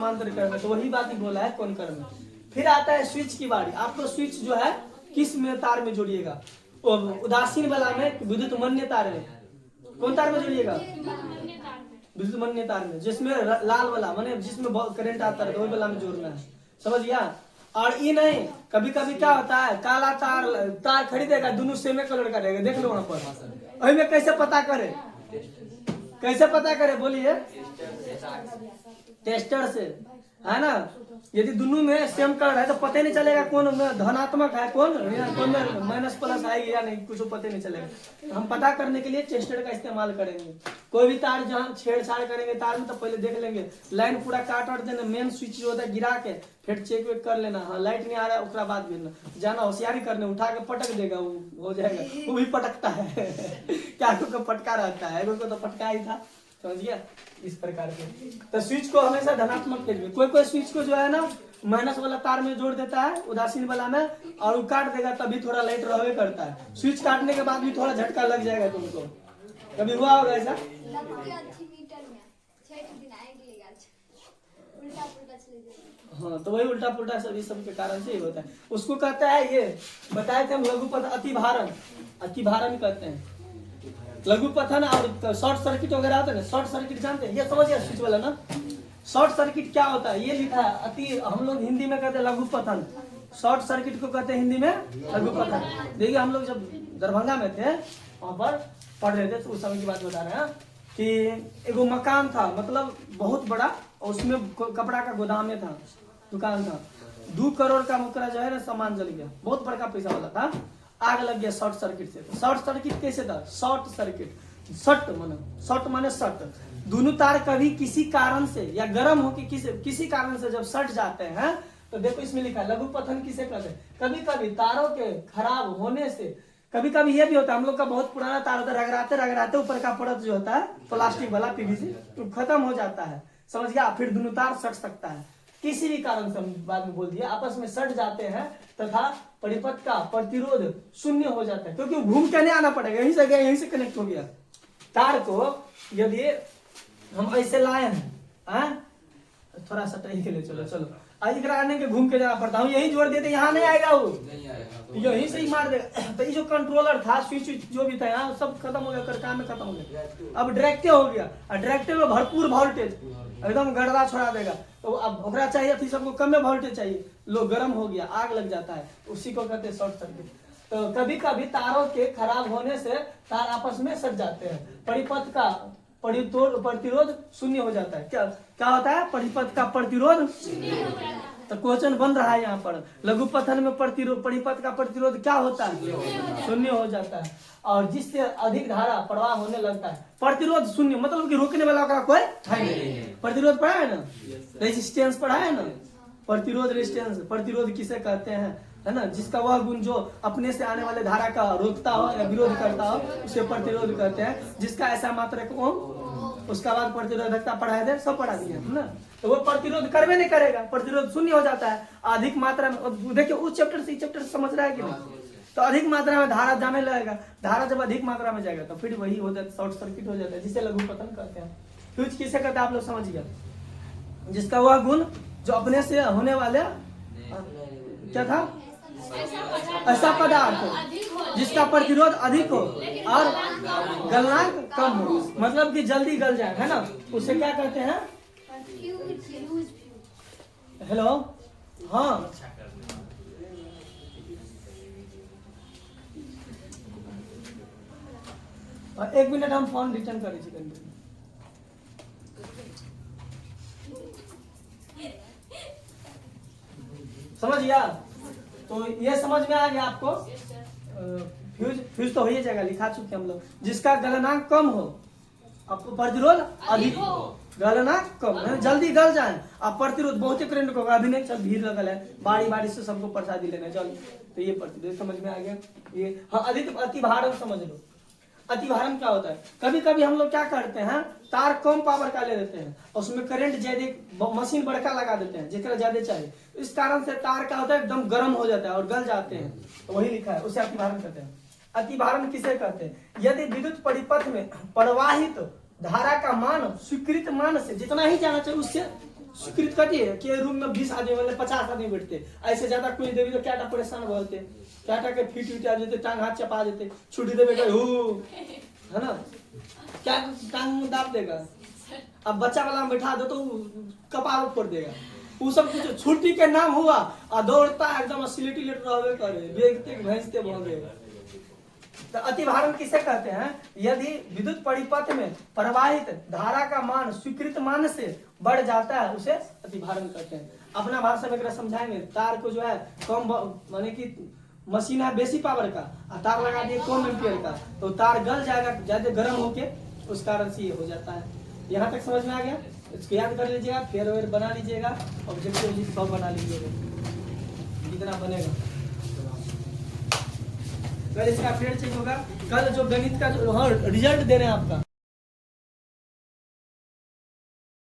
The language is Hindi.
समांतर क्रम में, तो वही बात ही बोला है कौन क्रम में। फिर आता है स्विच की बारी। आपको स्विच जो है किस में तार में जोड़िएगा? उदासीन वाला में, विद्युत मन्य तार में। कौन तार में जोड़िएगा? विद्युत मन्य तार में, जिसमें लाल वाला माने जिसमें करंट आता है, तो वही वाला में जोड़ना है। समझ गया? और ये नहीं, कभी कभी क्या होता है, काला तार खरीदेगा, दोनों सेम कलर का रहेगा, देख लो वहां पर। वही में कैसे पता करे? कैसे पता करे बोलिए? टेस्टर से, है ना। यदि दोनों में सेम कलर है तो पता ही नहीं चलेगा कौन धनात्मक है, कौन में माइनस प्लस आएगी या नहीं, कुछ पता नहीं चलेगा। हम पता करने के लिए टेस्टर का इस्तेमाल करेंगे। कोई भी तार जहाँ छेड़छाड़ करेंगे तार में, तो पहले देख लेंगे, लाइन पूरा काट देना, मेन स्विच जो होता है गिरा के फिर चेक वेक कर लेना। हाँ लाइट नहीं आ रहा है, उसका बाद गिरना, जाना होशियारी करने, उठा के पटक देगा, वो हो जाएगा। वो भी पटकता है क्या को पटका रहता है, को तो पटका ही था। समझ गया? इस प्रकार के। तो स्विच को हमेशा धनात्मक के लिए, कोई स्विच को जो है ना माइनस वाला तार में जोड़ देता है, उदासीन वाला में, और वो काट देगा, तभी थोड़ा लाइट रहवे करता है। स्विच काटने के बाद भी थोड़ा झटका लग जाएगा तुमको। कभी हुआ होगा ऐसा? हाँ, तो वही उल्टा पुल्टा सभी सब के कारण से ही होता है। उसको कहता है, ये बताए थे हम, लघुपथ अतिभारण। अतिभारण कहते हैं लघुपथन। और शॉर्ट सर्किट वगैरह होता है ना, शॉर्ट सर्किट जानते हैं? ये समझिए स्विच वाला ना, शॉर्ट सर्किट क्या होता है ये लिखा है अति, हम लोग हिंदी में कहते हैं लघुपथन, शॉर्ट सर्किट को कहते हैं हिंदी में लघुपथन। देखिए हम लोग जब दरभंगा में थे, वहां पर पढ़ रहे थे, तो उस समय की बात बता रहे हैं कि एगो मकान था, मतलब बहुत बड़ा, और उसमें कपड़ा का गोदाम में था, दुकान था। 2 करोड़ का मुकरा जो है ना सामान जल गया, बहुत बड़का पैसा वाला था। आग लग गया शॉर्ट सर्किट से। तो शॉर्ट सर्किट कैसे था? शॉर्ट सर्किट, शॉर्ट माने शॉर्ट, दोनों तार कभी किसी कारण से या गर्म होकर किसी कारण से जब सट जाते हैं, तो देखो इसमें लिखा है लघुपथन किसे कहते हैं। कभी कभी तारों के खराब होने से, कभी कभी ये भी होता है, हम लोग का बहुत पुराना तार होता है, रगड़ाते ऊपर का परत जो होता है प्लास्टिक वाला पीवीसी, तो खत्म हो जाता है। समझ गया? फिर दोनों तार सट सकता है किसी भी कारण से, बाद में बोल दिया, आपस में सट जाते हैं तथा परिपथ का प्रतिरोध शून्य हो जाता है, क्योंकि घूम के नहीं आना पड़ेगा, यहीं से गया, यहीं से कनेक्ट हो गया। तार को यदि हम ऐसे लाए हैं, थोड़ा सा टही के लिए, चलो आने के घूम के जाना पड़ता हूँ, यही जोड़ देते, यहाँ नहीं आएगा, वो यहीं से ही मार देगा। तो ये जो कंट्रोलर था, स्विच जो भी था यहाँ, सब खत्म हो गया, काम में खत्म हो गया। अब डायरेक्टिव हो गया, और डायरेक्टिव में भरपूर वोल्टेज एकदम गड़बड़ा छोड़ा देगा। तो अब ओकरा चाहिए थी सबको कम में वोल्टेज चाहिए, लो गर्म हो गया, आग लग जाता है, उसी को कहते हैं शॉर्ट सर्किट। तो कभी कभी तारों के खराब होने से तार आपस में सट जाते हैं, परिपथ का प्रतिरोध शून्य हो जाता है। क्या होता है? परिपथ का प्रतिरोध। तो क्वेश्चन बन रहा है यहाँ पर, लघुपथन में परिपथ का प्रतिरोध क्या होता है? शून्य हो जाता है, और जिससे अधिक धारा प्रवाह होने लगता है। प्रतिरोध शून्य मतलब कि रोकने वाला का कोई है नहीं। प्रतिरोध पढ़ा है ना, रेजिस्टेंस पढ़ा है ना, प्रतिरोध रेजिस्टेंस। प्रतिरोध किसे कहते हैं, है ना, जिसका वह गुण जो अपने से आने वाले धारा का रोकता हो या विरोध करता हो, उसे प्रतिरोध कहते हैं। जिसका ऐसा मात्रक ओम, उसका बाद प्रतिरोधकता पढ़ाए थे, सब पढ़ा दिए है ना। तो वो प्रतिरोध करवे नहीं करेगा, प्रतिरोध शून्य हो जाता है। अधिक मात्रा में देखिए, उस चैप्टर से चैप्टर समझ रहा है कि नहीं? तो अधिक मात्रा में धारा जाने लगेगा, धारा जब अधिक मात्रा में जाएगा तो फिर वही हो जाता है, शॉर्ट सर्किट हो जाता है, जिसे लघुपथन कहते हैं। फ्यूज किसे कहते हैं आप लोग समझ गया? जिसका वह गुण जो अपने से होने वाले, क्या था, ऐसा पदार्थ जिसका प्रतिरोध अधिक हो और गलनांक कम हो, मतलब कि जल्दी गल जाए, है ना, उसे क्या कहते हैं? हेलो, हाँ, एक मिनट हम फोन रिटर्न करें। समझ गया? तो ये समझ में आ गया आपको? फ्यूज तो हो ही जाएगा, लिखा चुके हम लोग। जिसका गलनांक कम हो, आपको प्रतिरोध अधिक हो, गलनांक कम है, जल्दी गल जाए। आप प्रतिरोध बहुत करंट को, अभी नहीं, चल भीड़ लगल है, बारी से सबको प्रसादी लेना, चल। तो ये प्रतिरोध समझ में आ गया। ये हाँ, अधिक अतिभारण समझ लो। अतिभारण क्या होता है? कभी कभी हम लोग क्या करते हैं, तार कम पावर का ले लेते हैं, उसमें करंट ज्यादा, मशीन बड़का लगा देते हैं जितना ज्यादा चाहिए, इस कारण से तार क्या होता है, एकदम गर्म हो जाता है और गल जाते हैं। तो वही लिखा है, उसे अतिभारण कहते हैं। अतिभारण किसे कहते हैं? यदि विद्युत परिपथ में प्रवाहित धारा का मान स्वीकृत मान से जितना ही जाना चाहिए उससे स्वीकृत करती है कि रूम में 20 आदमी मतलब 50 आदमी बैठते, ऐसे ज्यादा कुछ देवी तो क्या परेशान होते, क्या के फिट आ जाते, टांग हाथ चपा देते, छुट्टी देवे है ना, क्या टांग दाब देगा। अब बच्चा वाला में बैठा दो तो कपार फोड़ देगा। वो सब कुछ छुट्टी के नाम हुआ और दौड़ता एकदम सिलेटी लेट रहे करे, देखते भैंसते भागेगा। तो अति भारण किसे कहते हैं? यदि विद्युत परिपथ में प्रवाहित धारा का मान स्वीकृत मान से बढ़ जाता है उसे अति भारण कहते हैं। अपना भाषा में समझाएंगे। तार को जो है कम माने कि मशीन है बेसी पावर का, तार लगा दिए कम एम्पियर का, तो तार गल जाएगा ज्यादा गर्म होके, उस कारण से ये हो जाता है। यहाँ तक समझ में आ गया? इसको याद कर लीजिएगा, फेर वेर बना लीजिएगा, ऑब्जेक्टिव सब बना लीजिएगा जितना बनेगा। कल इसका फेर चेक होगा, कल जो गणित का जो रिजल्ट दे रहे हैं आपका